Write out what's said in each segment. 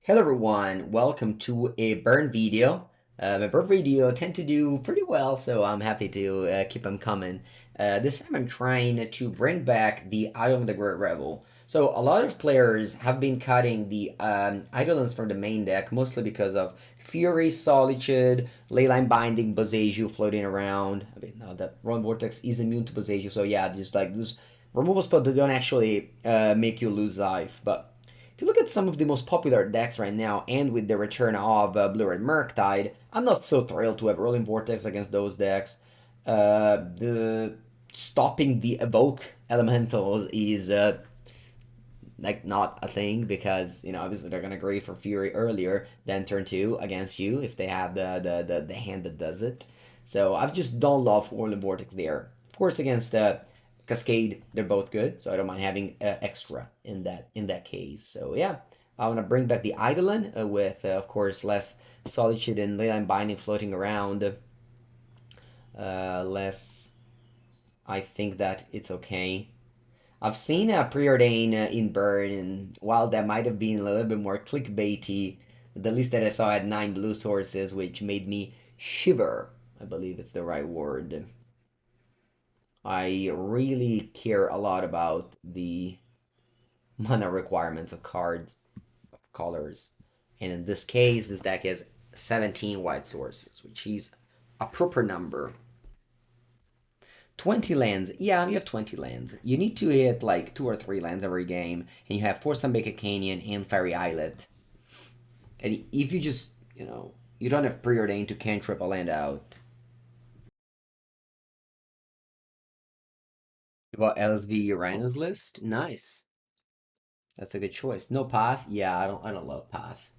Hello everyone, welcome to a burn video. My burn video tend to do pretty well, so I'm happy to keep them coming. This time I'm trying to bring back the Eidolon of the Great Revel. So a lot of players have been cutting the Eidolons from the main deck, mostly because of Fury, Solitude, Leyline Binding, Boseiju floating around. I mean, now that Roiling Vortex is immune to Boseiju, so yeah, just like this removal spell that don't actually make you lose life, but if you look at some of the most popular decks right now, and with the return of Blue-Red Murktide, I'm not so thrilled to have Roiling Vortex against those decks. The stopping the evoke elementals is like not a thing because obviously they're gonna grieve for Fury earlier than turn 2 against you if they have the hand that does it. So I just don't love Roiling Vortex there. Of course, against Cascade, they're both good, so I don't mind having extra in that case. So yeah, I want to bring back the Eidolon with, of course, less Solitude and Leyline Binding floating around. Less, I think that it's okay. I've seen a Preordain in Burn, and while that might have been a little bit more clickbaity, the list that I saw had 9 blue sources, which made me shiver. I believe it's the right word. I really care a lot about the mana requirements of cards, of colors. And in this case, this deck has 17 white sources, which is a proper number. 20 lands. Yeah, you have 20 lands. You need to hit like 2 or 3 lands every game, and you have 4 Sunbaked Canyon and Fiery Islet. And if you just, you don't have Preordain to cantrip a land out. You got LSV Rhinos list? Nice. That's a good choice. No path? Yeah, I don't love path.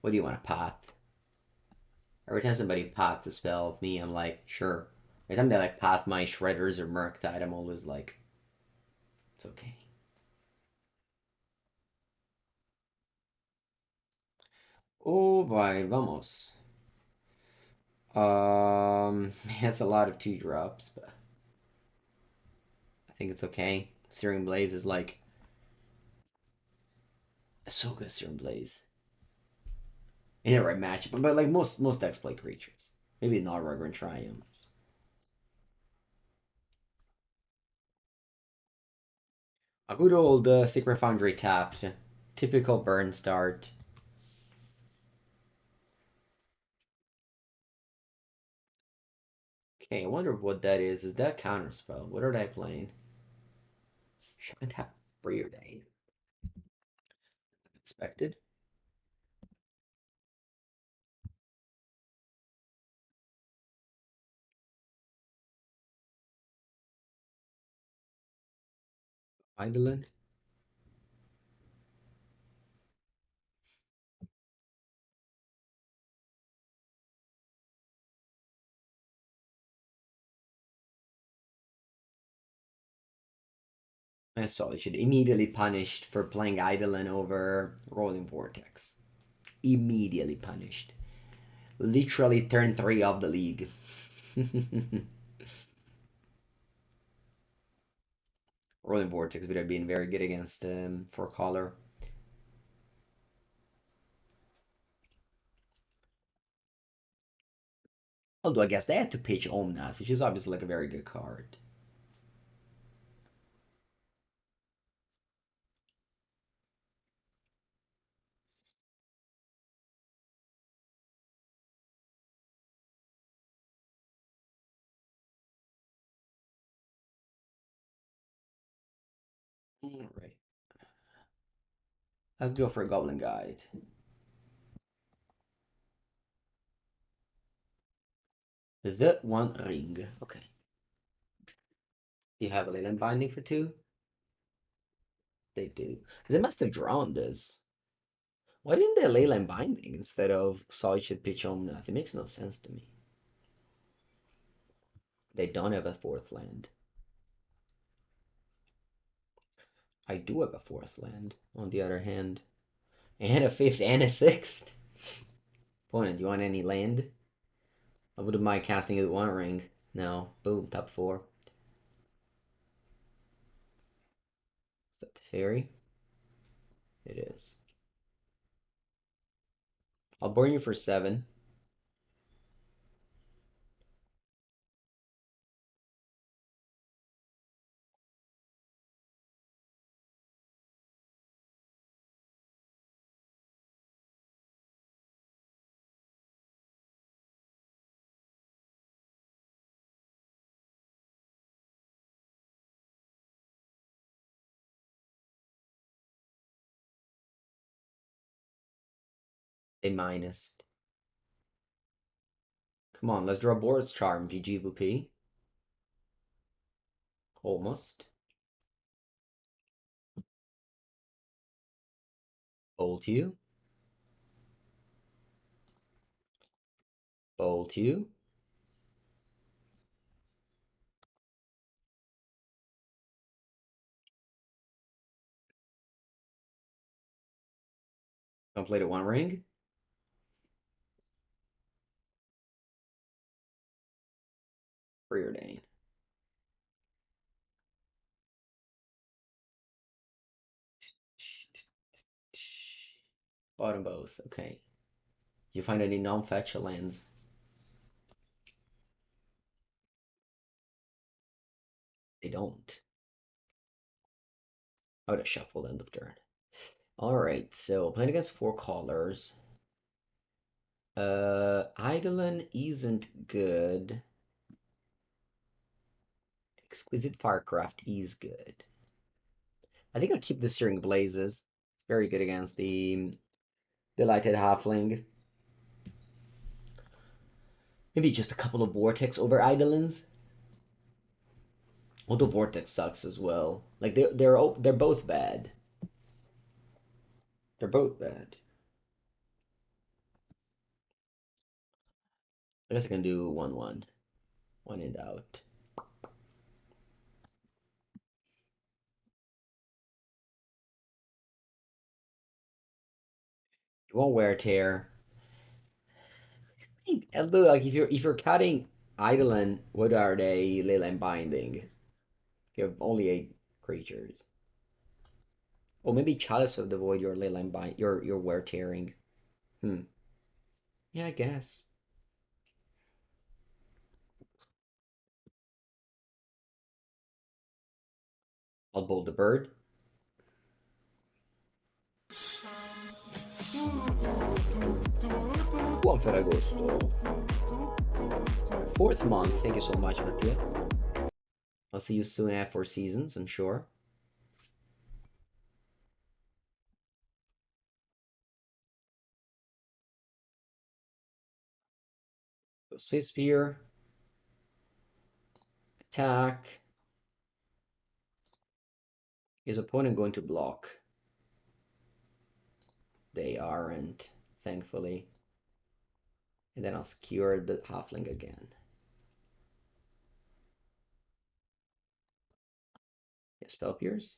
What do you want to path? Every time somebody paths a spell of me, I'm like, sure. Every time they like path my Shredders or Murktide, I'm always like, it's okay. Oh boy, vamos. That's a lot of 2 drops, but I think it's okay. Searing Blaze is like so good. Searing Blaze in the right matchup, but like most decks play creatures. Maybe not Rugger and Triumphs. A good old Sacred Foundry tapped. Typical burn start. Okay, I wonder what that is. Is that counterspell? What are they playing? Shouldn't have Preordain. Expected. Eidolon. I saw they should immediately punished for playing Eidolon over Roiling Vortex. Immediately punished. Literally turn 3 of the league. Roiling Vortex would have been very good against for color. Although I guess they had to pitch Omnath, which is obviously like a very good card. Alright. Let's go for a Goblin Guide. The One Ring. Okay. Do you have a Leyland Binding for 2? They do. They must have drawn this. Why didn't they Leyland Binding instead of Solitude Pitch Omnath? It makes no sense to me. They don't have a 4th land. I do have a 4th land, on the other hand. And a 5th and a 6th. Opponent, you want any land? I wouldn't mind casting it with 1 ring. No. Boom, top 4. Is that the fairy? It is. I'll burn you for 7. A minus. Come on, let's draw Boros Charm. GG VP. Almost. Bolt you. Bolt you. Completed 1 ring. Preordain. Bottom both. Okay. You find any non-fetch lands? They don't. I would have shuffled end of turn. Alright, so playing against 4 callers. Eidolon isn't good. Exquisite Firecraft is good. I think I'll keep the Searing Blazes. It's very good against the Lighted Halfling. Maybe just a couple of Vortex over Eidolons. Although Vortex sucks as well. Like they're both bad. They're both bad. I guess I can do 1-1. One in out. You won't wear tear. Although, like if you're cutting Eidolon, what are they Leyline binding? You have only 8 creatures. Or maybe Chalice of the Void your Leyline bind your wear tearing. Yeah, I guess. I'll bolt the bird. Buon Ferragosto. 4th month. Thank you so much, Mattia. I'll see you soon after 4 seasons, I'm sure. Swiftspear. Attack. Is opponent going to block? They aren't, thankfully. And then I'll skewer the halfling again. Yeah, spell pierce.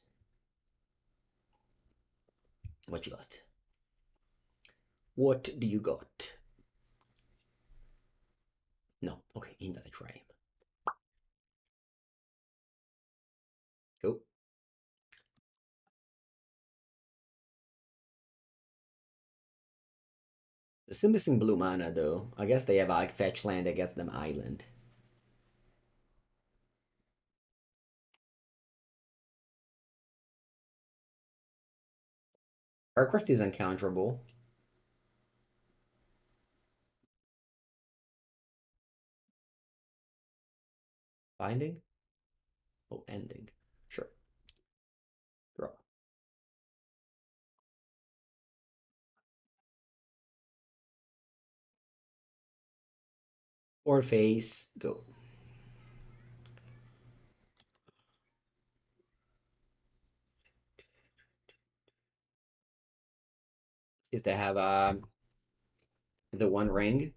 What you got? What do you got? No. Okay, in that I try him. Go. They're still missing blue mana though. I guess they have a fetch land that gets them island. Firecraft is uncounterable. Binding? Oh, ending. Sure. Draw. Or face. Go. If they have the 1 ring.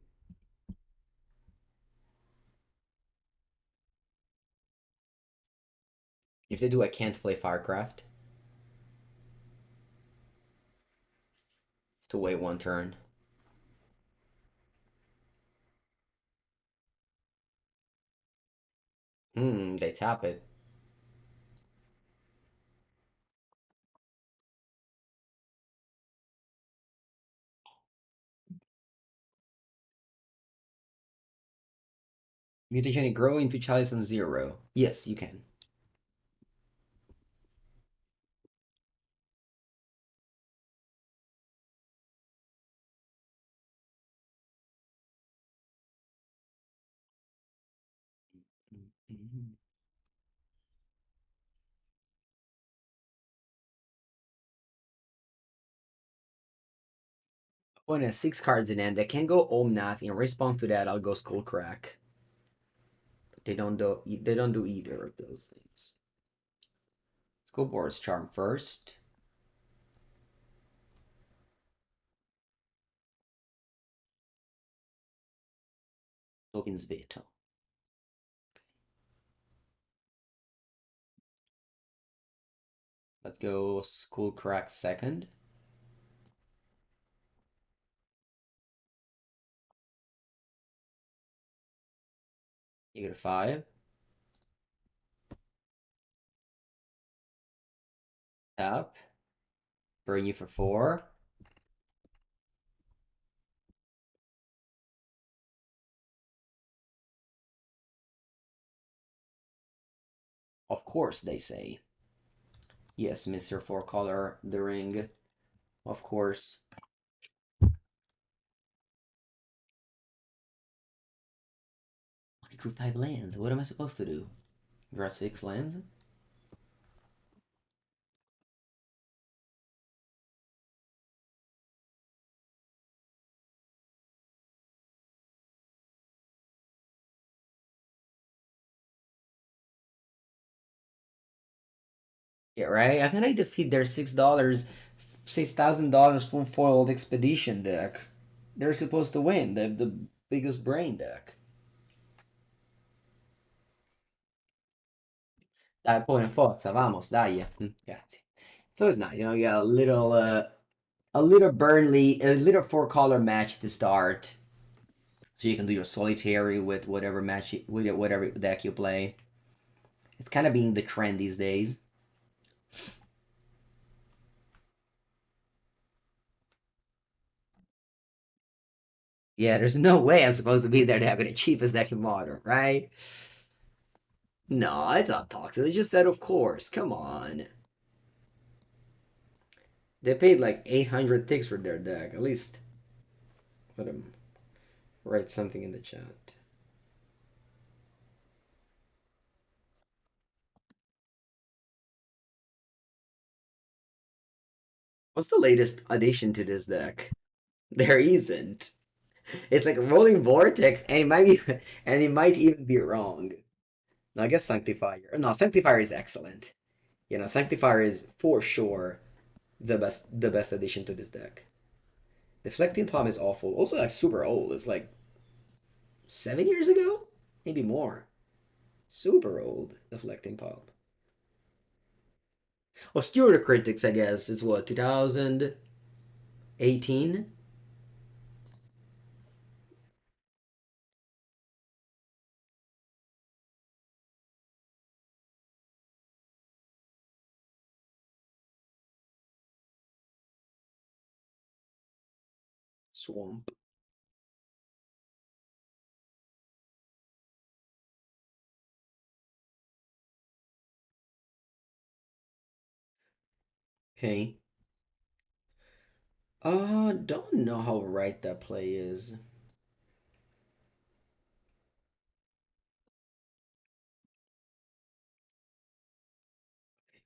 If they do, I can't play Firecraft. To wait 1 turn. They tap it. Mutagenic grow into Chalice on 0. Yes, you can. Opponent has 6 cards in hand. They can go Omnath. In response to that, I'll go Skullcrack. But they don't do either of those things. Let's go Boros Charm first. Tokens Veto. Let's go Skullcrack second. You get a 5. Tap. Burn you for 4. Of course, they say. Yes, Mr. Four Color, the ring. Of course. I drew 5 lands. What am I supposed to do? Draw 6 lands? Yeah, right? How can I defeat their $6,000 full foiled expedition deck? They're supposed to win. The biggest brain deck. Dai, poi forza, vamos, dai. Grazie. So it's nice, you know, you got a little Burnley, a little 4-color match to start. So you can do your solitary with whatever with whatever deck you play. It's kind of being the trend these days. Yeah, there's no way I'm supposed to be there to have the cheapest deck in Modern, right? No, it's not toxic. They just said, of course. Come on. They paid like 800 ticks for their deck. At least let them write something in the chat. What's the latest addition to this deck? There isn't. It's like Roiling Vortex, and it might even be wrong. No, I guess Sanctifier. No, Sanctifier is excellent. You know, Sanctifier is for sure the best addition to this deck. Deflecting Palm is awful. Also, like super old. It's like 7 years ago, maybe more. Super old. Deflecting Palm. Well, Skewer the Critics, I guess, is what 2018. Swamp. Okay. Don't know how right that play is.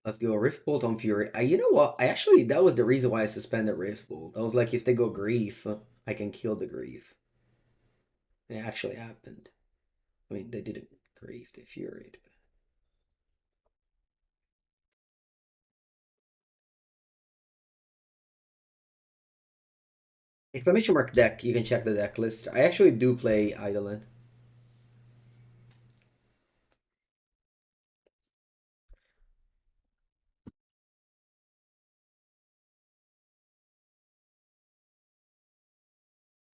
Let's go Riftbolt on Fury. You know what? That was the reason why I suspended Riftbolt. I was like, if they go Grief, I can kill the Grief. And it actually happened. I mean, they didn't Grief, they Furied. Exclamation mark deck, you can check the deck list. I actually do play Eidolon.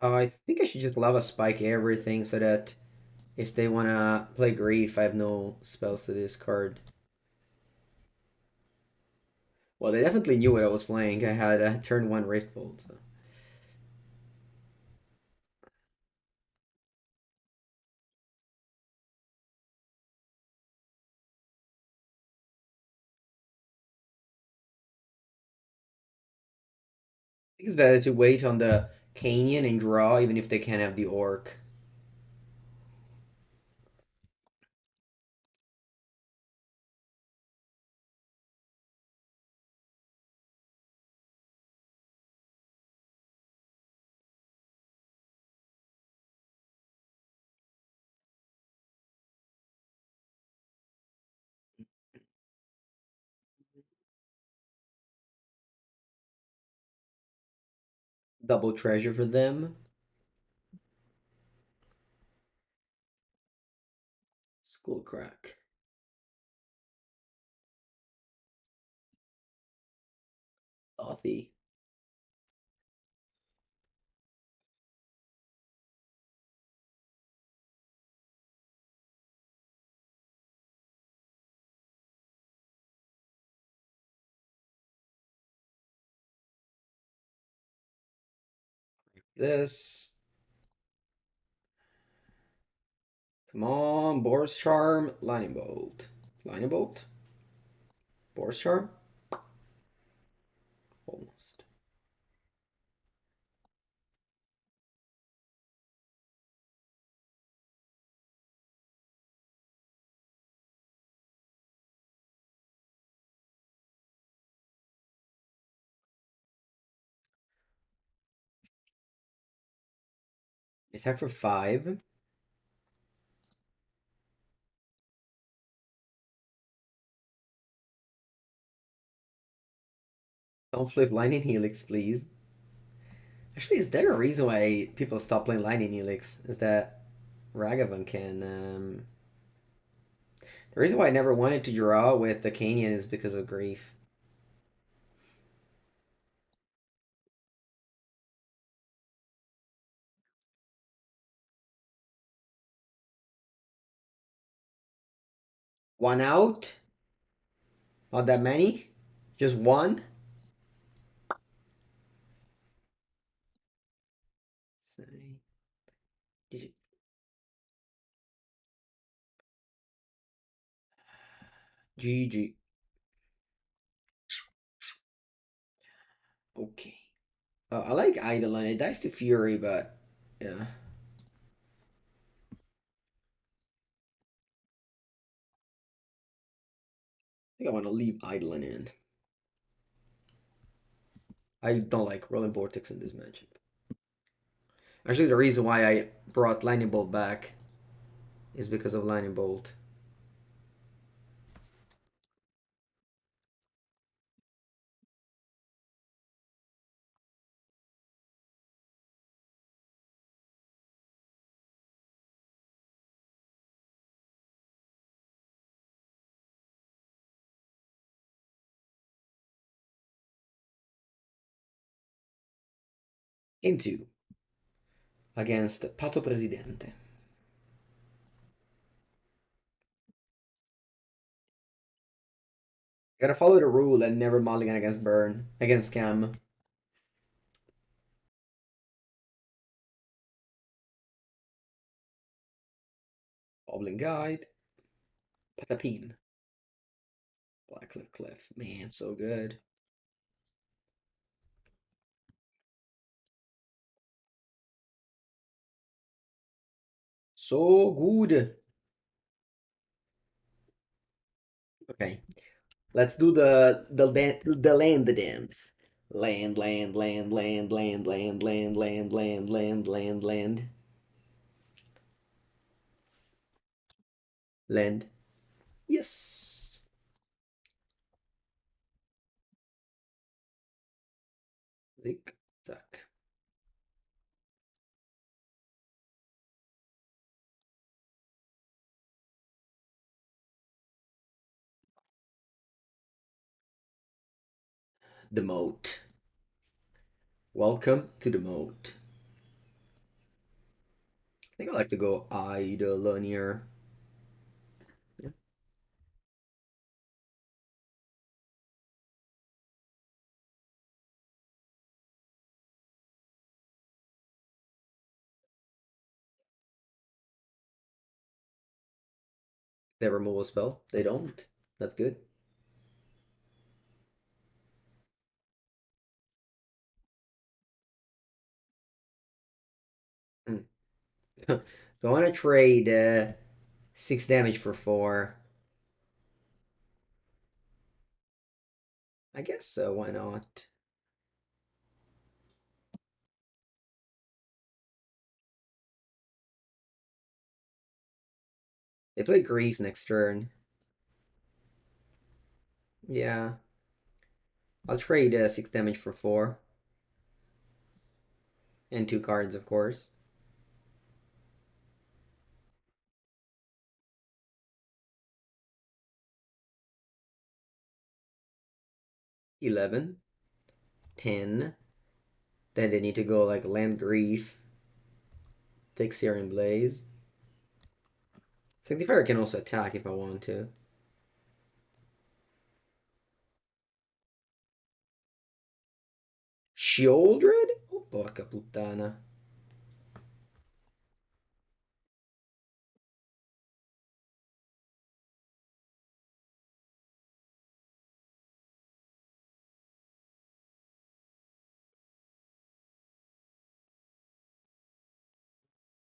I think I should just lava spike everything so that if they wanna play Grief, I have no spells to discard. Well, they definitely knew what I was playing. I had a turn 1 Riftbolt. So. think it's better to wait on the Canyon and draw, even if they can't have the Orc. Double treasure for them. Skullcrack. Othy. This. Come on, Boros Charm, Lightning Bolt. Lightning Bolt? Boros Charm? Almost. Attack for 5. Don't flip Lightning Helix, please. Actually, is there a reason why people stop playing Lightning Helix? Is that Ragavan can... The reason why I never wanted to draw with the Canyon is because of grief. One out? Not that many? Just one? Say... Did you... GG. Okay. I like Eidolon. It dies to Fury, but... Yeah. I think I want to leave Eidolon in. I don't like Roiling Vortex in this matchup. Actually, the reason why I brought Lightning Bolt back is because of Lightning Bolt. Game 2 against Pato Presidente. Gotta follow the rule and never mulligan against Burn, against Cam. Goblin Guide. Patapine. Blackcliff Cliff. Man, so good. So good. Okay. Let's do the land dance. Land, land, land, land, land, land, land, land, land, land, land, land. Land. Yes. Zick, zack. The moat. Welcome to the moat. I think I like to go Eidolon here. Yeah. They remove a spell. They don't. That's good. Hmm. Do I want to trade 6 damage for 4? I guess so, why not? They play Grief next turn. Yeah. I'll trade 6 damage for 4. And 2 cards, of course. 11. 10. Then they need to go like Land Grief. Take Searing Blaze. Sanctifier can also attack if I want to. Shieldred? Oh, porca puttana.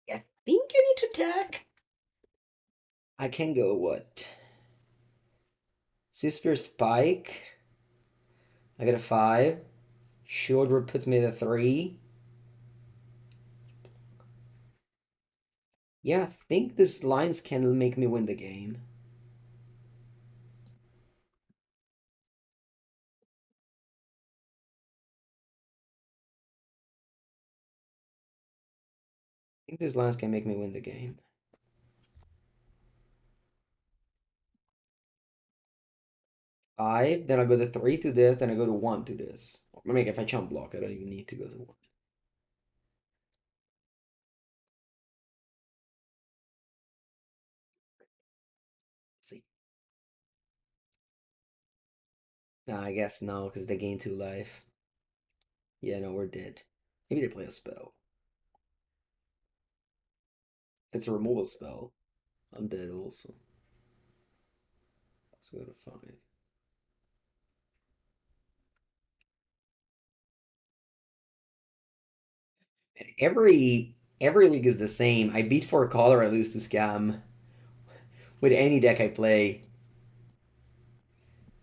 I think I need to attack. I can go what? Swiftspear Spike. I got a 5. Shieldred puts me at a 3. Yeah, I think this lines can make me win the game. I think these lines can make me win the game. 5, then I go to 3 to this, then I go to 1 to this. I mean, if I chump block, I don't even need to go to 1. Let's see. Nah, I guess no, because they gain 2 life. Yeah, no, we're dead. Maybe they play a spell. It's a removal spell. I'm dead also. Let's go to 5. And every league is the same. I beat for a color, I lose to scam. With any deck I play.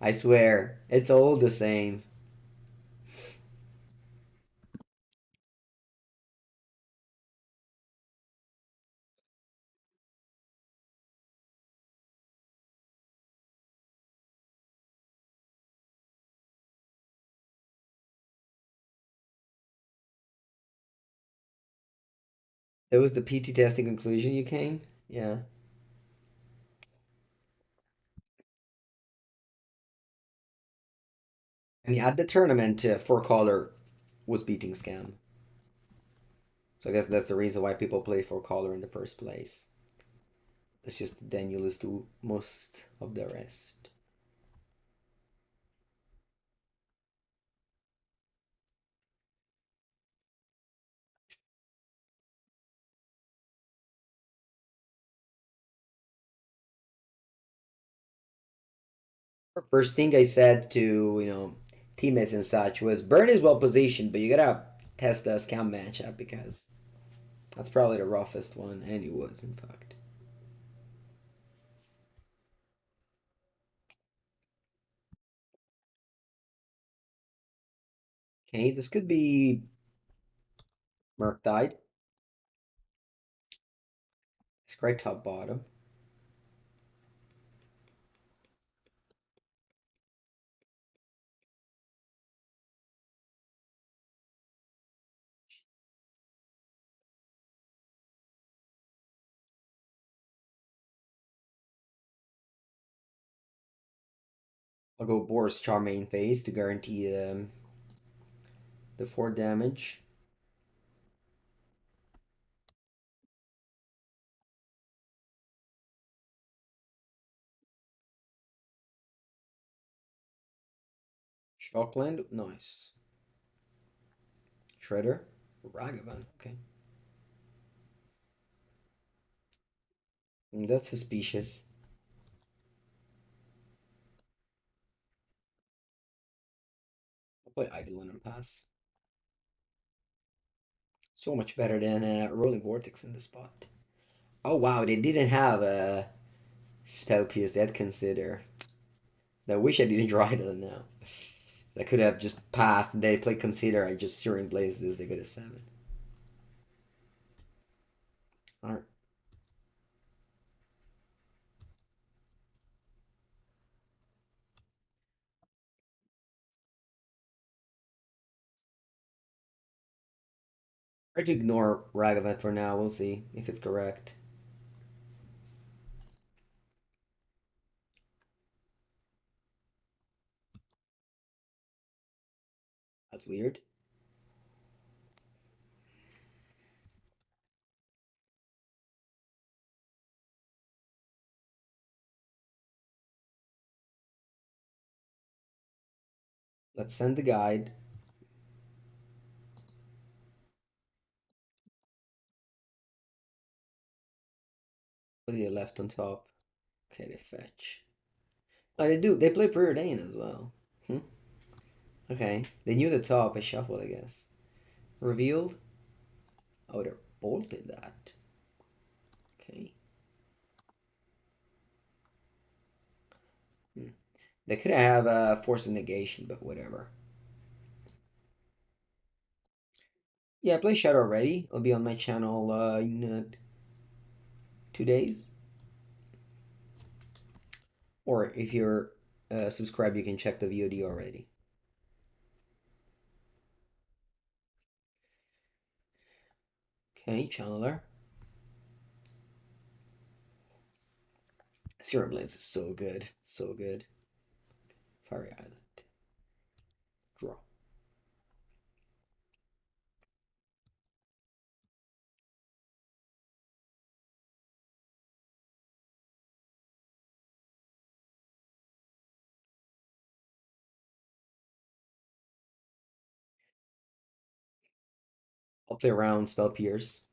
I swear, it's all the same. That was the PT testing conclusion you came? Yeah. I mean, at the tournament, four color was beating scam. So I guess that's the reason why people play four color in the first place. It's just then you lose to most of the rest. First thing I said to, teammates and such was Burn is well positioned, but you gotta test the scam matchup because that's probably the roughest one, and it was, in fact. Okay, this could be Murktide. It's great top bottom. I'll go Boros Charm main phase to guarantee the 4 damage. Shockland, nice. Shredder, Ragavan, okay. That's suspicious. I'll play Eidolon and pass. So much better than Roiling Vortex in the spot. Oh wow, they didn't have a spell pierce that consider. I wish I didn't draw it now. I could have just passed and they play consider. I just Searing Blaze this. They got a 7. Alright. Try to ignore Ragavan for now. We'll see if it's correct. That's weird. Let's send the guide. What do they left on top? Okay, they fetch. Oh, they do. They play Preordain as well. Hmm. Okay. They knew the top. I shuffled, I guess. Revealed. Oh, they bolted that. Okay. Hmm. They could have force of negation, but whatever. Yeah, I play Shadow already. It'll be on my channel in 2 days. Or if you're subscribed, you can check the VOD already. Okay, Channeler. Searing Blaze is so good. So good. Fiery Islet. Draw. I'll play around Spell Pierce.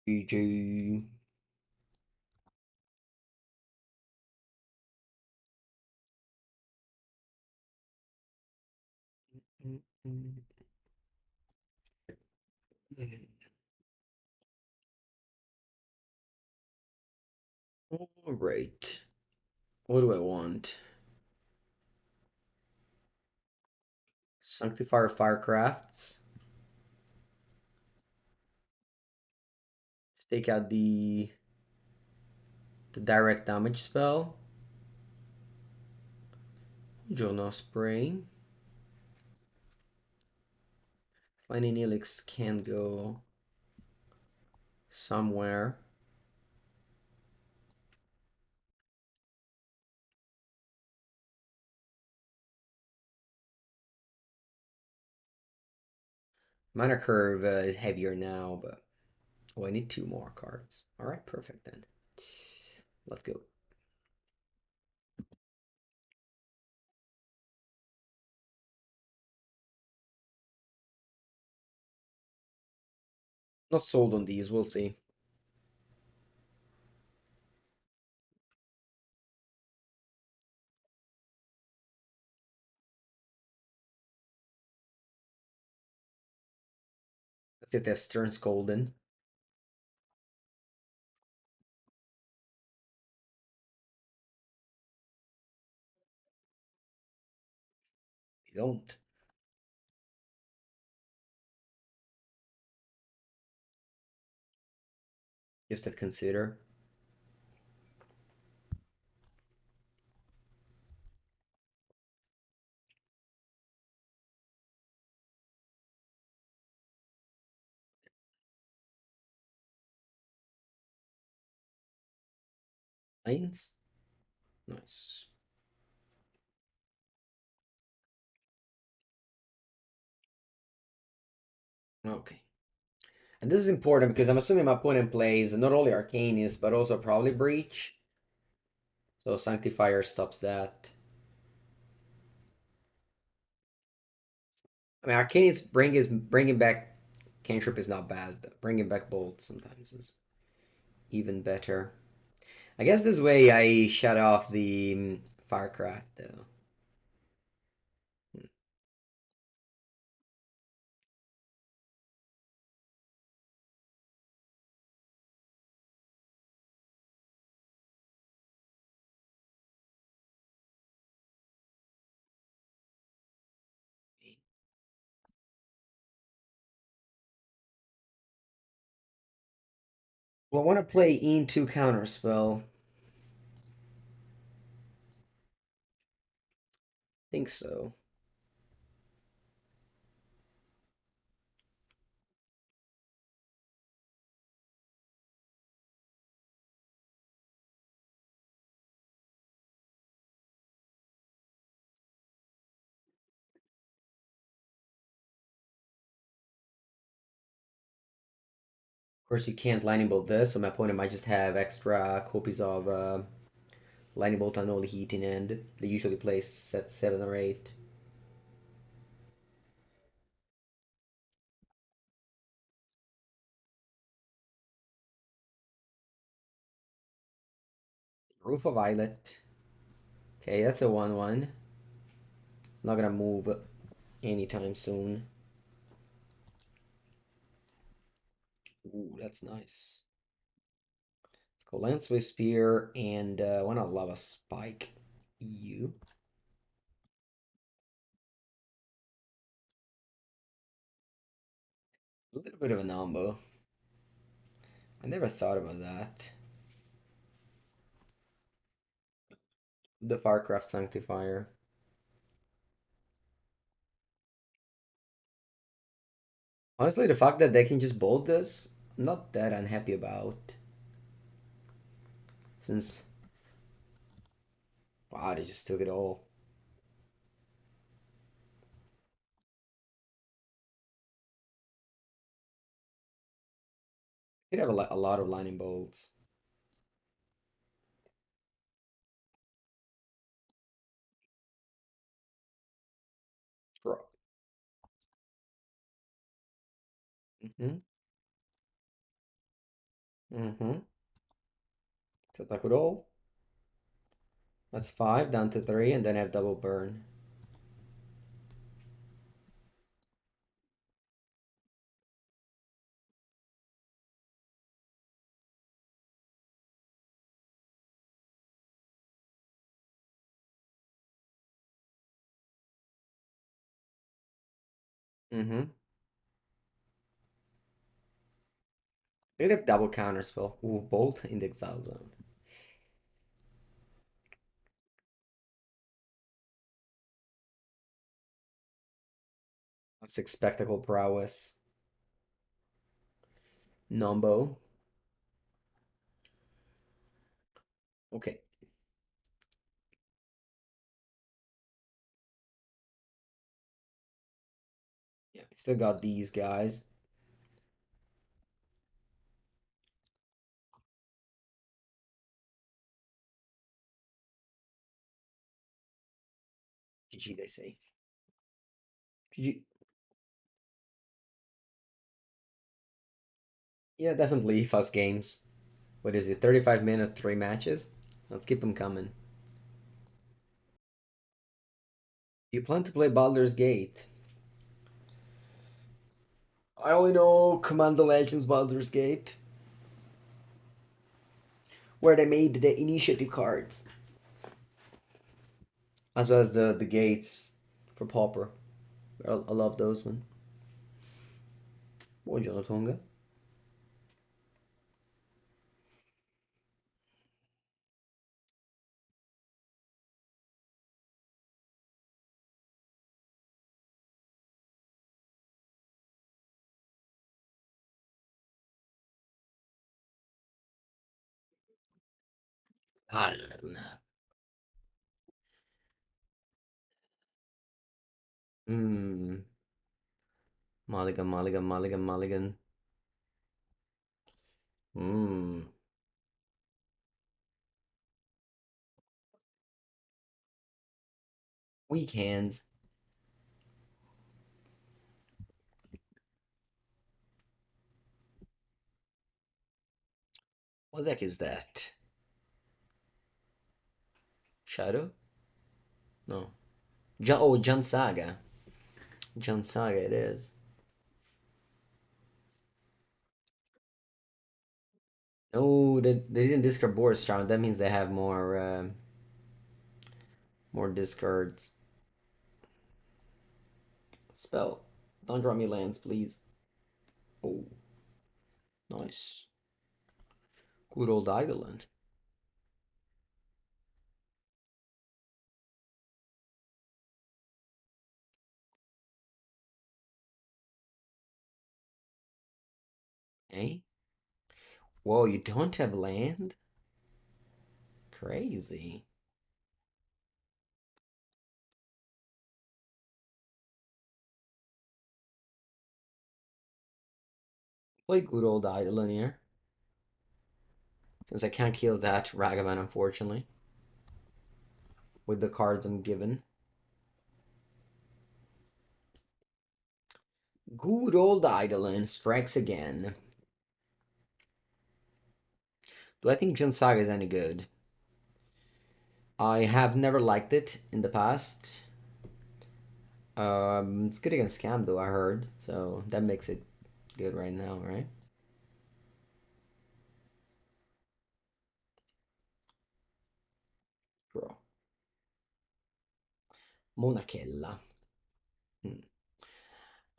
GG. All right. What do I want? Sanctifier Firecrafts. Let's take out the direct damage spell. Jonas Spray. Lightning Helix can go somewhere. Mana Curve is heavier now, but oh, I need 2 more cards. All right, perfect then. Let's go. Not sold on these. We'll see. Let's see if they have Stern Skolden. They don't. Just have Consider. Lines. Nice. Okay. And this is important because I'm assuming my opponent plays not only Arcanist, but also probably Breach. So Sanctifier stops that. I mean, Arcanist bringing back cantrip is not bad, but bringing back bolt sometimes is even better. I guess this way I shut off the Firecraft though. Hmm. Well, I want to play into counterspell. Think so. Of course, you can't lightning bolt this, so my opponent might just have extra copies of lightning bolt and only heating end. They usually play set 7 or 8. Roof of Islet. Okay, that's a 1/1. It's not gonna move anytime soon. Ooh, that's nice. Let's go Land Swiftspear and why not Lava Spike you? A little bit of a combo. I never thought about that. The Firecraft Sanctifier. Honestly, the fact that they can just bolt this, I'm not that unhappy about. Since, wow, they just took it all. Could have a lot of lightning bolts. Draw. Mm-hmm. Mm-hmm. So attack with all. That's 5 down to 3, and then I have double burn. Mm-hmm. They have double counterspell. Ooh, bolt in the exile zone. That's spectacle prowess. Nombo. Okay. Yeah, still got these guys. GG, they say. GG. Yeah, definitely fast games. What is it? 35 minutes, 3 matches? Let's keep them coming. You plan to play Baldur's Gate? I only know Commander Legends Baldur's Gate, where they made the initiative cards, as well as the gates for Pauper. I love those one. Buongiorno Tonga. Hmm. Mulligan, Mulligan, Mulligan, Mulligan. Hmm. Weak hands. What deck is that? Shadow? No. Oh, Jun Saga. Jun Saga it is. Oh, they didn't discard Boros Charm. That means they have more discards. Spell. Don't draw me lands, please. Oh, nice. Good old Eidolon. Eh? Whoa, you don't have land? Crazy. Play good old Eidolon here. Since I can't kill that Ragavan, unfortunately. With the cards I'm given. Good old Eidolon strikes again. Do I think Jin Saga is any good? I have never liked it in the past. It's good against Scam though, I heard. So that makes it good right now, right? Draw. Monachella. Hmm.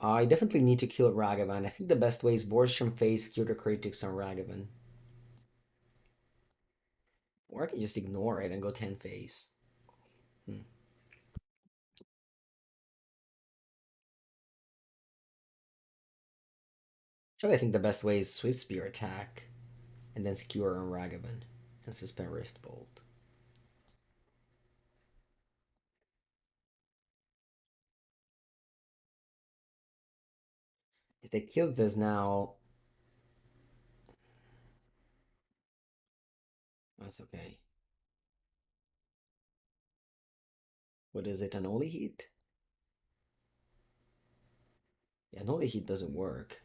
I definitely need to kill Ragavan. I think the best way is Boros Charm face, Skewer the Critics on Ragavan. Or I can just ignore it and go 10 face. Hmm. Actually, I think the best way is Swiftspear attack and then Skewer on Ragavan and suspend Rift Bolt. If they kill this now, that's okay. What is it, an Holy Heat? Yeah, an Holy Heat doesn't work.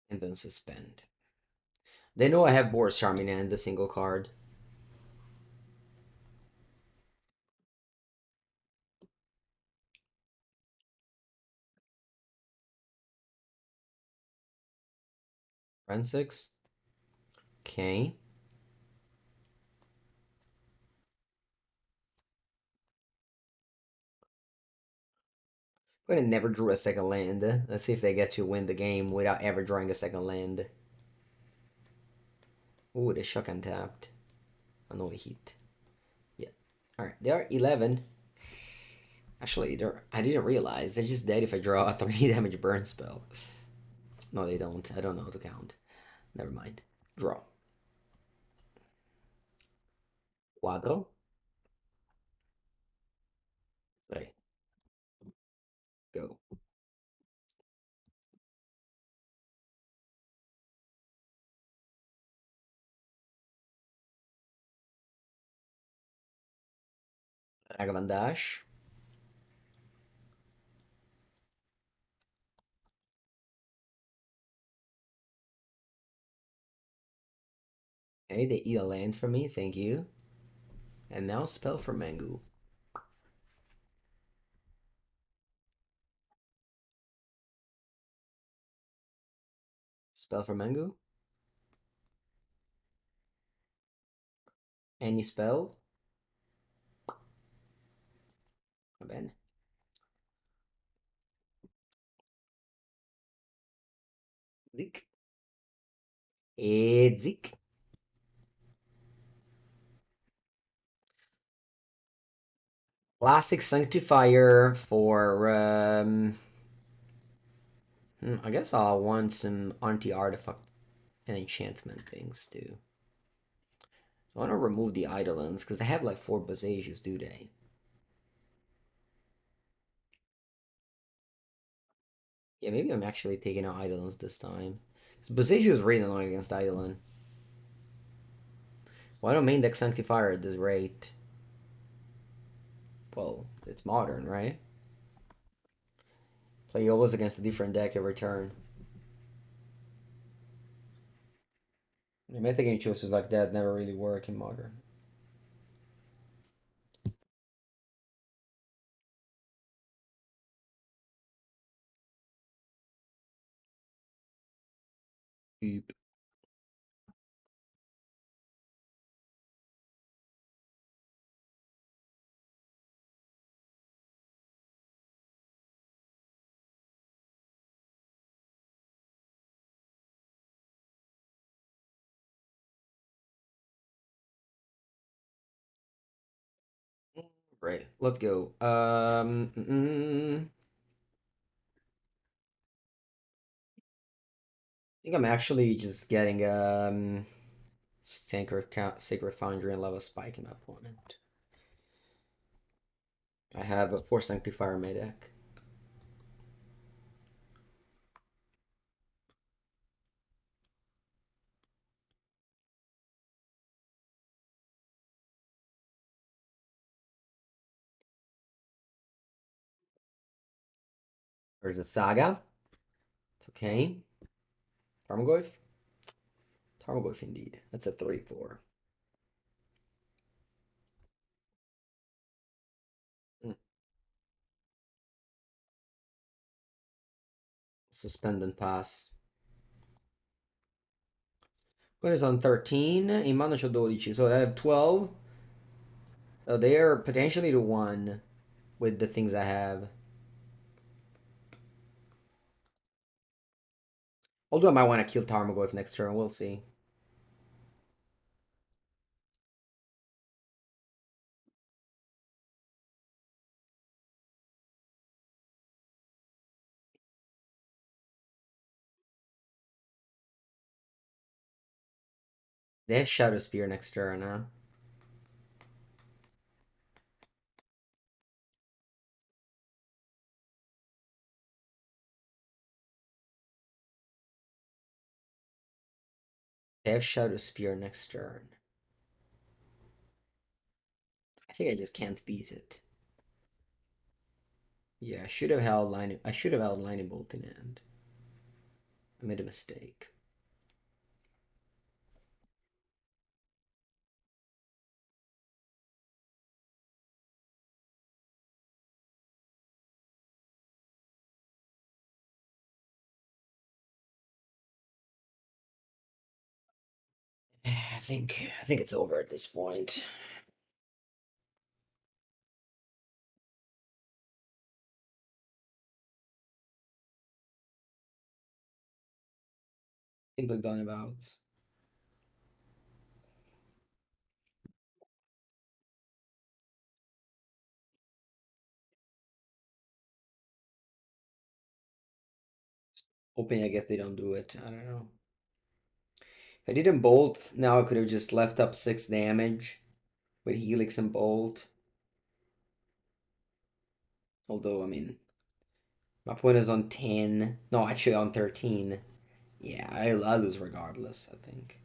And then suspend. They know I have Boros Charm and the single card. Run 6. Okay. But I never drew a second land. Let's see if they get to win the game without ever drawing a second land. Ooh, the shock untapped. Annoy Heat. Yeah. Alright, they are 11. Actually, I didn't realize. They're just dead if I draw a 3 damage burn spell. No, they don't. I don't know how to count. Never mind. Draw. Cuatro. Play. Go. Sagavan Dash. Hey, they eat a land from me. Thank you. And now spell for Mengu. Spell for Mengu. Any spell. Ben. Zik. Zik. Classic Sanctifier for I guess I'll want some anti-artifact and enchantment things too. I want to remove the Eidolons because they have like 4 Bosages, do they? Yeah, maybe I'm actually taking out Eidolons this time. Bosage is really annoying against Eidolon. Why don't main deck Sanctifier at this rate? Well, it's modern, right? Play always against a different deck every turn. Metagame choices like that never really work in modern. Beep. Right, let's go. I think I'm actually just getting Sacred Foundry and Lava Spike in my opponent. I have a 4 Sanctifier in my deck. There's a Saga. It's okay. Tarmogoyf? Tarmogoyf indeed. That's a 3/4. Mm. Suspend and pass. What is on 13? In mana c'ho 12. So I have 12. So they are potentially the one with the things I have. Although I might want to kill Tarmogoyf next turn. We'll see. They have Shadow Spear next turn, huh? They have Shadow Spear next turn. I think I just can't beat it. Yeah, I should have held Lightning. I should have held Lightning Bolt in hand. I made a mistake. I think it's over at this point. Simply done about. Hoping I guess they don't do it. I don't know. If I didn't bolt, now I could have just left up 6 damage with Helix and Bolt. Although, I mean, my point is on 10. No, actually on 13. Yeah, I lose regardless, I think.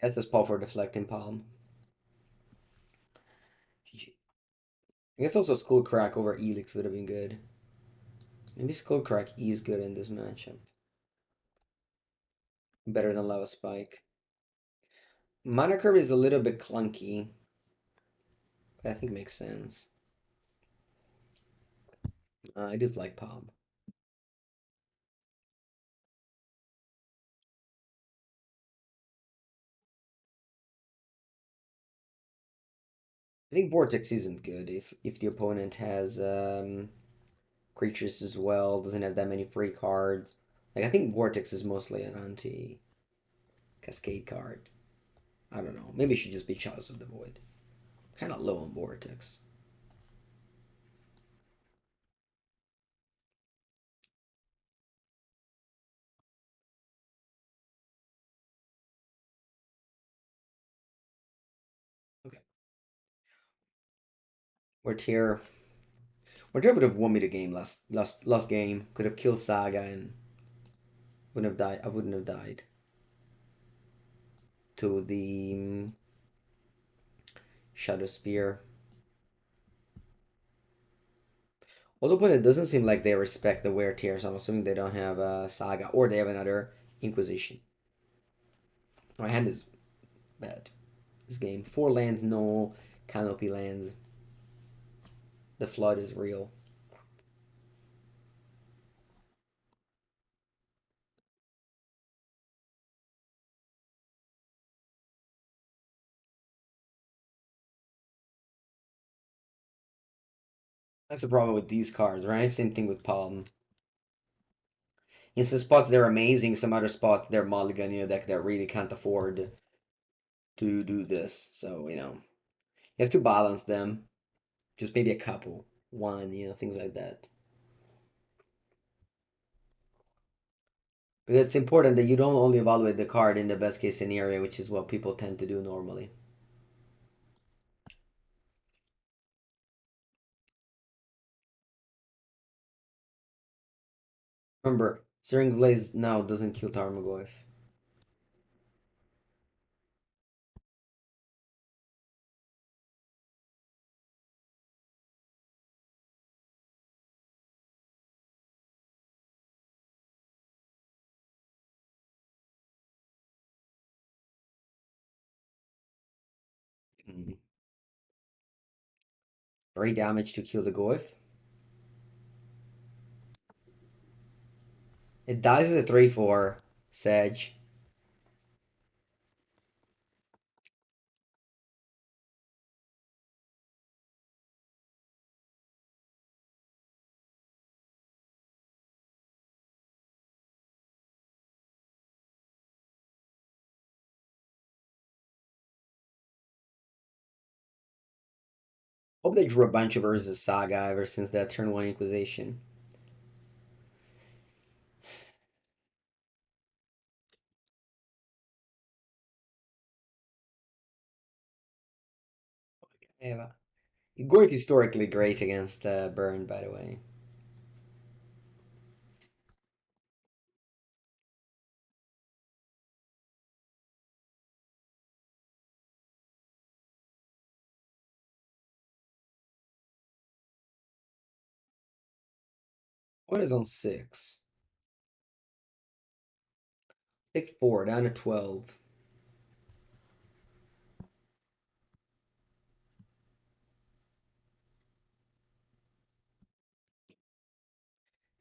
That's a spot for Deflecting Palm. I guess also Skullcrack over Helix would have been good. Maybe Skullcrack is good in this matchup. Better than Lava Spike. Mana Curve is a little bit clunky, but I think it makes sense. I dislike Palm. I think Vortex isn't good if the opponent has creatures as well, doesn't have that many free cards. Like I think Vortex is mostly an anti Cascade card. I don't know. Maybe it should just be Chalice of the Void. Kind of low on Vortex. Okay. We're here. We're would have won me the game last game. Could have killed Saga and wouldn't have died. I wouldn't have died to the Shadow Spear. Although it doesn't seem like they respect the wear tier, so I'm assuming they don't have a Saga or they have another Inquisition. My hand is bad. This game. 4 lands, no canopy lands. The flood is real. That's the problem with these cards, right? Same thing with Palm. In some spots they're amazing, some other spots they're mulligan in a deck that really can't afford to do this. So, you have to balance them. Just maybe a couple. One, things like that. But it's important that you don't only evaluate the card in the best case scenario, which is what people tend to do normally. Remember, Searing Blaze now doesn't kill Tarmogoyf. Mm. 3 damage to kill the Goyf. It dies as a 3/4 Sedge. Hope they drew a bunch of Urza's Saga ever since that turn 1 Inquisition. Yeah, Goyf historically great against Burn, by the way. What is on 6? Take 4, down to 12.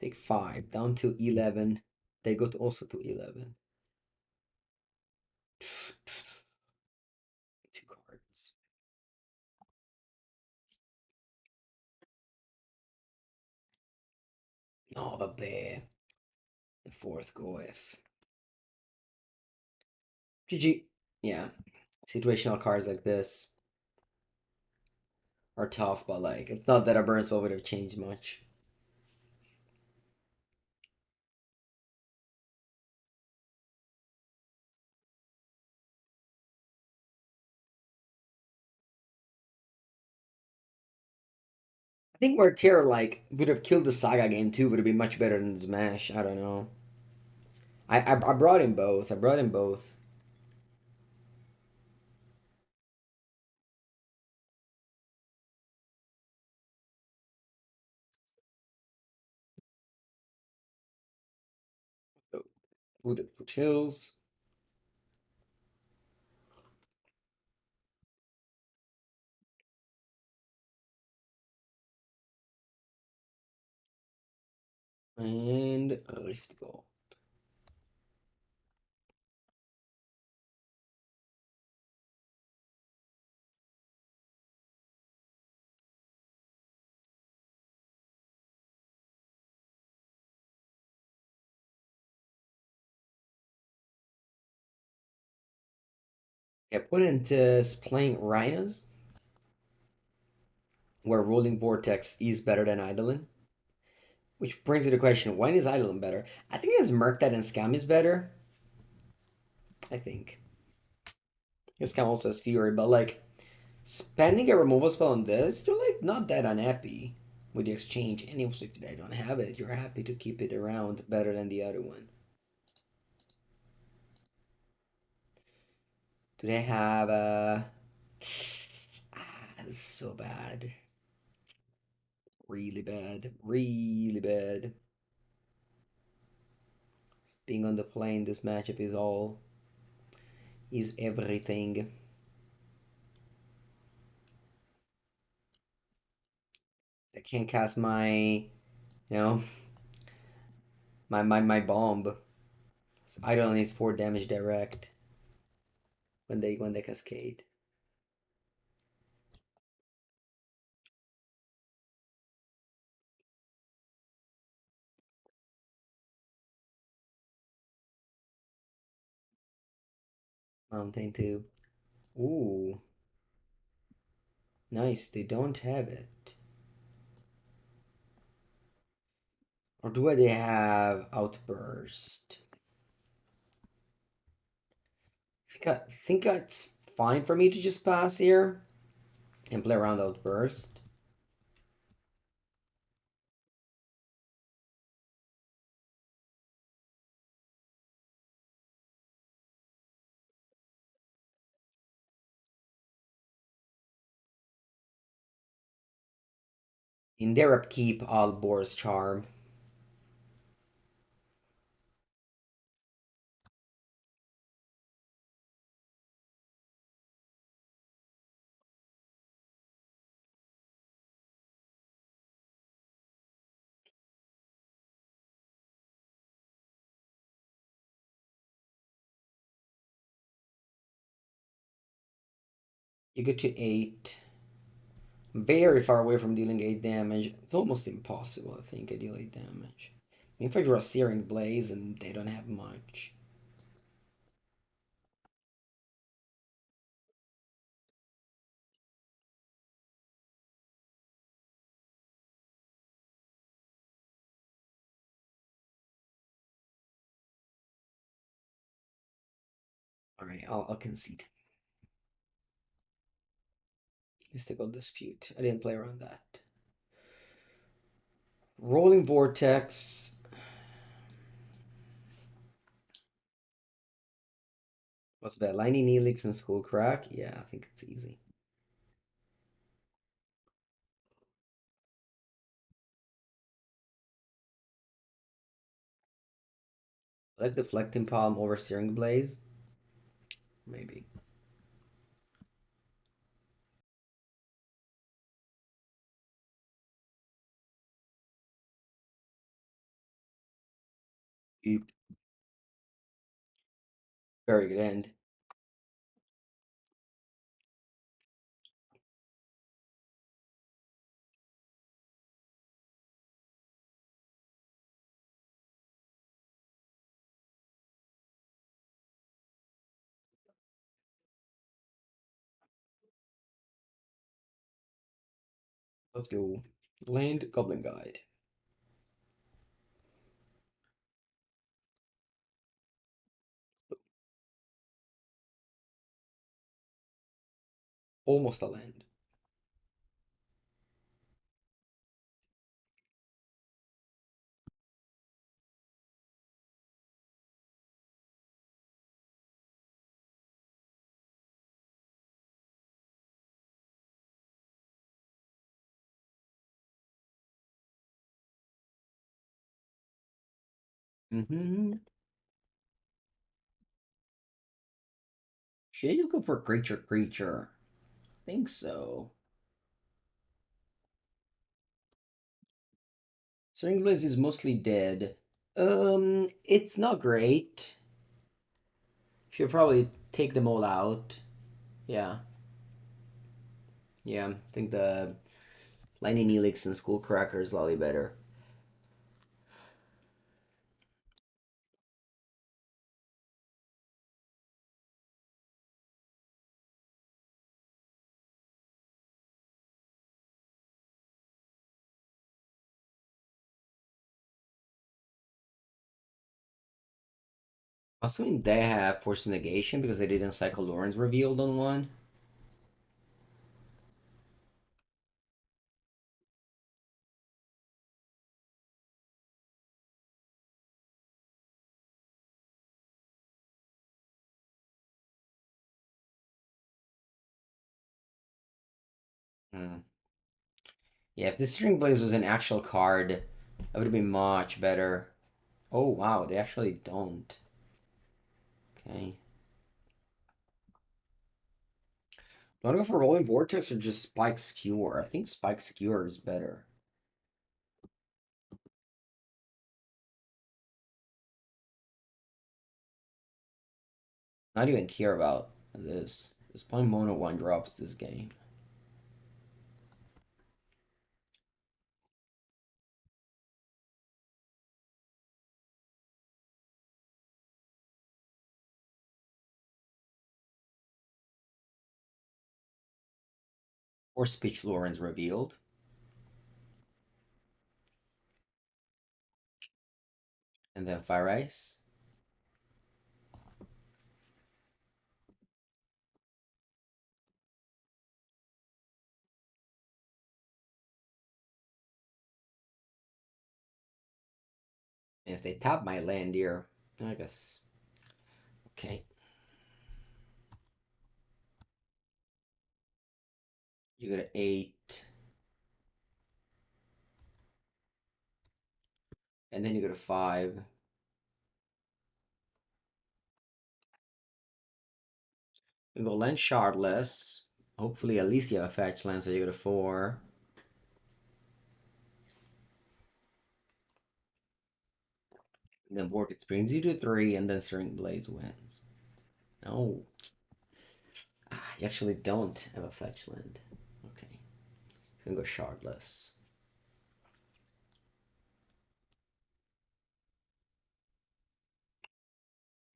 Take 5, down to 11. They go to also to 11. 2 cards. No, but the 4th Goyf. GG. Yeah. Situational cards like this are tough, but like, it's not that a burn spell would have changed much. I think where Tier like would have killed the Saga game too would have been much better than Smash. I don't know. I brought in both. I brought in both. So, Wooded Foothills. And Rift Gold. Opponent is playing Rhinos, where Roiling Vortex is better than Eidolon. Which brings me to the question, when is Eidolon better? I think it's Murktide and Scam is better. I think. Scam also has Fury, but like spending a removal spell on this, you're like not that unhappy with the exchange. And if they don't have it, you're happy to keep it around better than the other one. Do they have a... This is so bad. Really bad. Really bad. Being on the plane, this matchup is all... is everything. I can't cast my... you know... my bomb. So Eidolon is 4 damage direct when they cascade. Mountain too. Ooh. Nice, they don't have it. Or do they have Outburst? I think it's fine for me to just pass here and play around Outburst. In their upkeep, I'll Boros Charm. You get to 8. Very far away from dealing 8 damage. It's almost impossible, I think, I deal 8 damage. I mean, if I draw Searing Blaze and they don't have much. Alright, I'll concede. Mystical Dispute. I didn't play around that. Roiling Vortex. What's that? Lightning Helix and Skullcrack? Yeah, I think it's easy. I like Deflecting Palm over Searing Blaze. Maybe. Eep. Very good end. Let's go. Land Goblin Guide. Almost a land. Mm-hmm. Should I just go for creature? I think so. Searing Blaze is mostly dead. It's not great. Should probably take them all out. Yeah. Yeah, I think the Lightning Helix and Skullcracker is slightly better. Assuming they have Force Negation because they didn't cycle Lawrence revealed on one. Hmm. Yeah, if the Searing Blaze was an actual card, that would have been much better. Oh wow, they actually don't. Okay. Do you want to go for Roiling Vortex or just Spike Skewer? I think Spike Skewer is better. I don't even care about this. Just playing mono one drops this game. Or Speech Lorenz revealed. And then Fire Ice. And if they tap my land here, I guess. Okay. You go to 8. And then you go to 5. You go land shardless. Hopefully at least you have a fetch land, so you go to 4. And then Vortex brings you to 3, and then Searing Blaze wins. No. Ah, you actually don't have a fetch land. Okay. You can go shardless.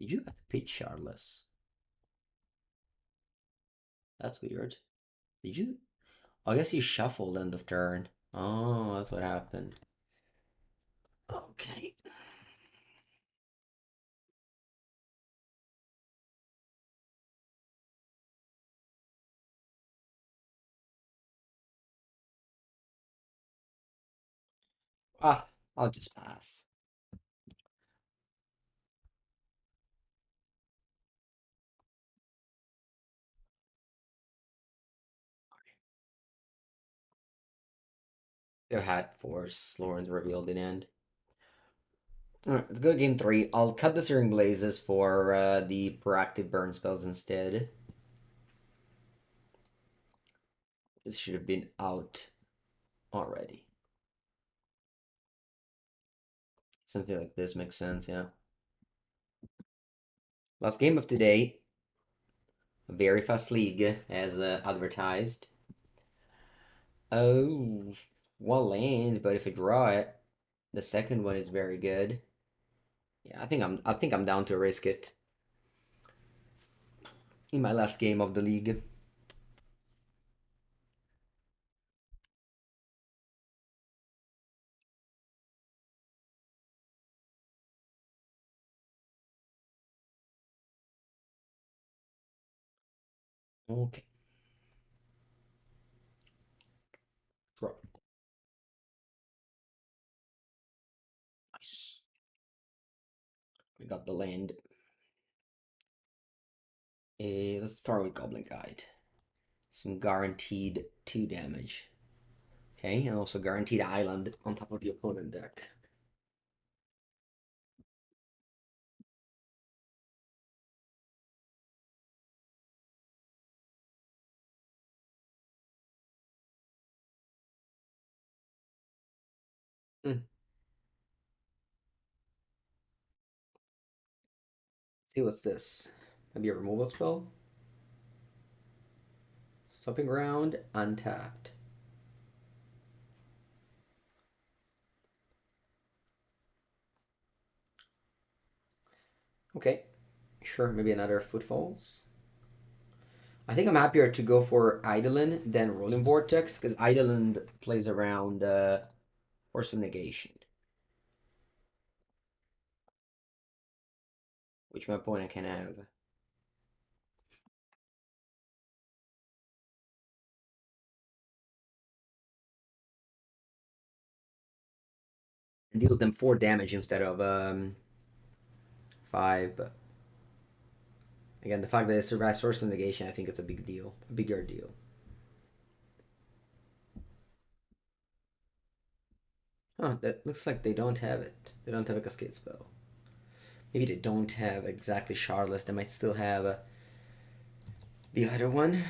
Did you have to pitch shardless? That's weird. Did you? Oh, I guess you shuffled end of turn. Oh, that's what happened. Okay. Ah, I'll just pass. They had force. Lawrence revealed in end. Alright, let's go to game 3. I'll cut the Searing Blazes for the proactive burn spells instead. This should have been out already. Something like this makes sense, yeah. Last game of today. A very fast league, as advertised. Oh, one land, but if I draw it, the second one is very good. Yeah, I think I'm down to risk it in my last game of the league. Okay. Draw. Nice. We got the land. Let's start with Goblin Guide. Some guaranteed 2 damage. Okay, and also guaranteed island on top of the opponent deck. Hmm. See what's this? Maybe a removal spell? Stopping ground, untapped. Okay, sure, maybe another Footfalls. I think I'm happier to go for Eidolon than Roiling Vortex, because Eidolon plays around Force of Negation, which my opponent can have. And deals them 4 damage instead of 5. But again, the fact that it survives Force of Negation, I think it's a big deal. A bigger deal. Huh, that looks like they don't have it. They don't have a Cascade spell. Maybe they don't have exactly Shardless. They might still have the other one.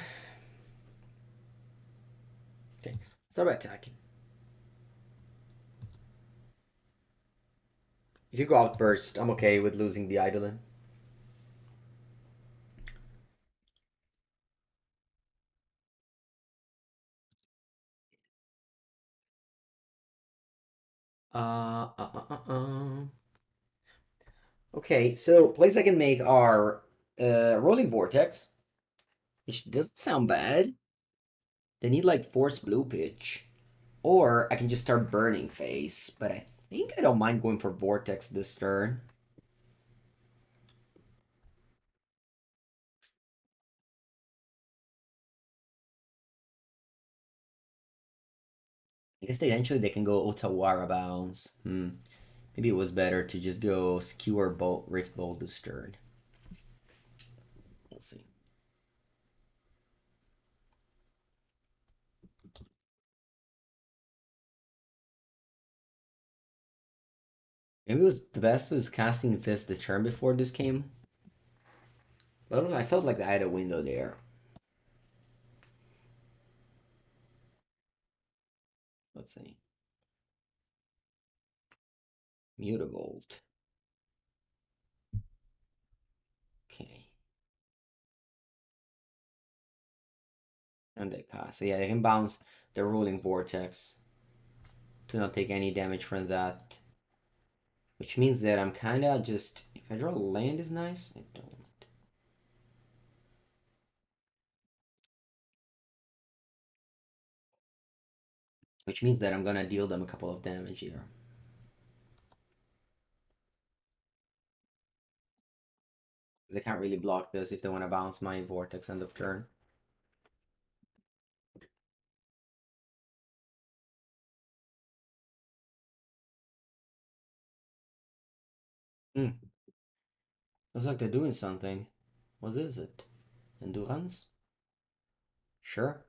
Okay, start by attacking. If you go Outburst, I'm okay with losing the Eidolon. Okay, so plays I can make are Roiling Vortex, which doesn't sound bad. They need like Force Blue Pitch. Or I can just start Burning Phase, but I think I don't mind going for Vortex this turn. I guess eventually they can go Otawara Bounce. Maybe it was better to just go Skewer Bolt, Rift Bolt this turn. We'll see. Maybe it was the best was casting this the turn before this came. But I felt like I had a window there. Let's see. Mutavolt. Okay. And they pass. So yeah, they can bounce the Rolling Vortex to not take any damage from that. Which means that I'm kinda just... If I draw land is nice, I don't. Which means that I'm gonna deal them a couple of damage here. They can't really block this if they want to bounce my Vortex end of turn. Hmm. Looks like they're doing something. What is it? Endurance? Sure.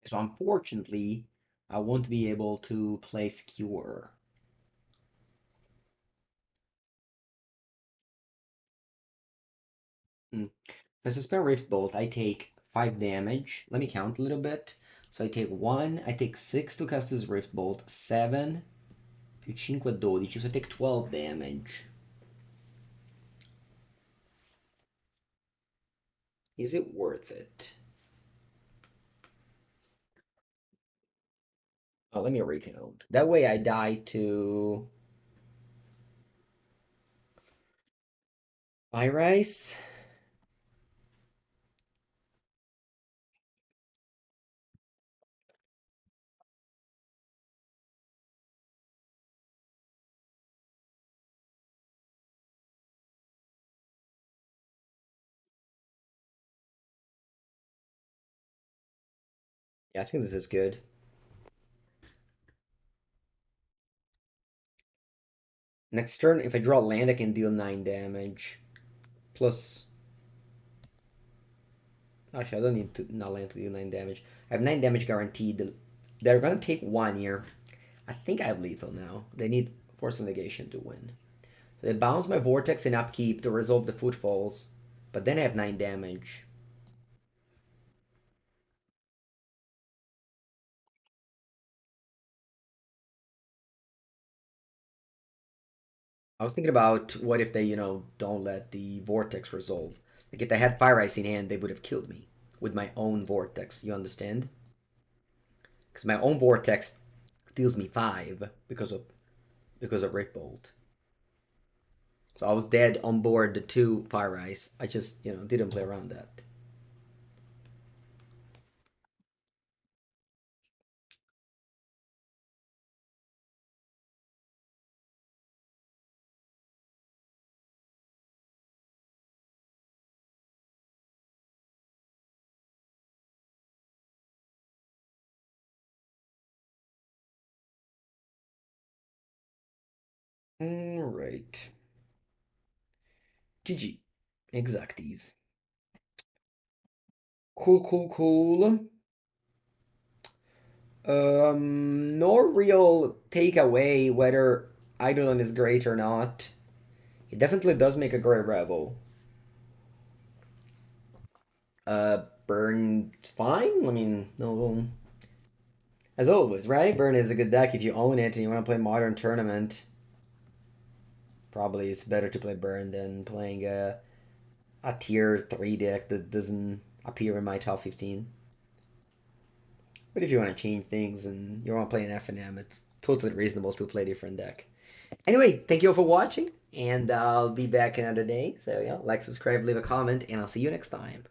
So unfortunately, I won't be able to play Skewer. Hmm. If I suspend Rift Bolt, I take 5 damage. Let me count a little bit. So I take 1, I take 6 to cast this Rift Bolt, 7, più 5, 12, so I take 12 damage. Is it worth it? Oh, let me recount. That way I die to Iris. Yeah, I think this is good. Next turn, if I draw land, I can deal 9 damage. Plus, actually, I don't need to not land to deal 9 damage. I have 9 damage guaranteed. They're gonna take 1 here. I think I have lethal now. They need Force of Negation to win. So they bounce my Vortex in upkeep to resolve the Footfalls, but then I have 9 damage. I was thinking about what if they, don't let the Vortex resolve. Like if they had Fire Ice in hand, they would have killed me with my own Vortex. You understand? Because my own Vortex deals me 5 because of Rift Bolt. So I was dead on board the 2 Fire Ice. I just, didn't play around that. Alright. GG. Exacties. Cool. No real takeaway whether Eidolon is great or not. It definitely does make a great Revel. Burn's fine. I mean, no. As always, right? Burn is a good deck if you own it and you want to play Modern Tournament. Probably it's better to play Burn than playing a tier 3 deck that doesn't appear in my top 15. But if you want to change things and you want to play an FNM, it's totally reasonable to play a different deck. Anyway, thank you all for watching, and I'll be back another day. So, yeah, like, subscribe, leave a comment, and I'll see you next time.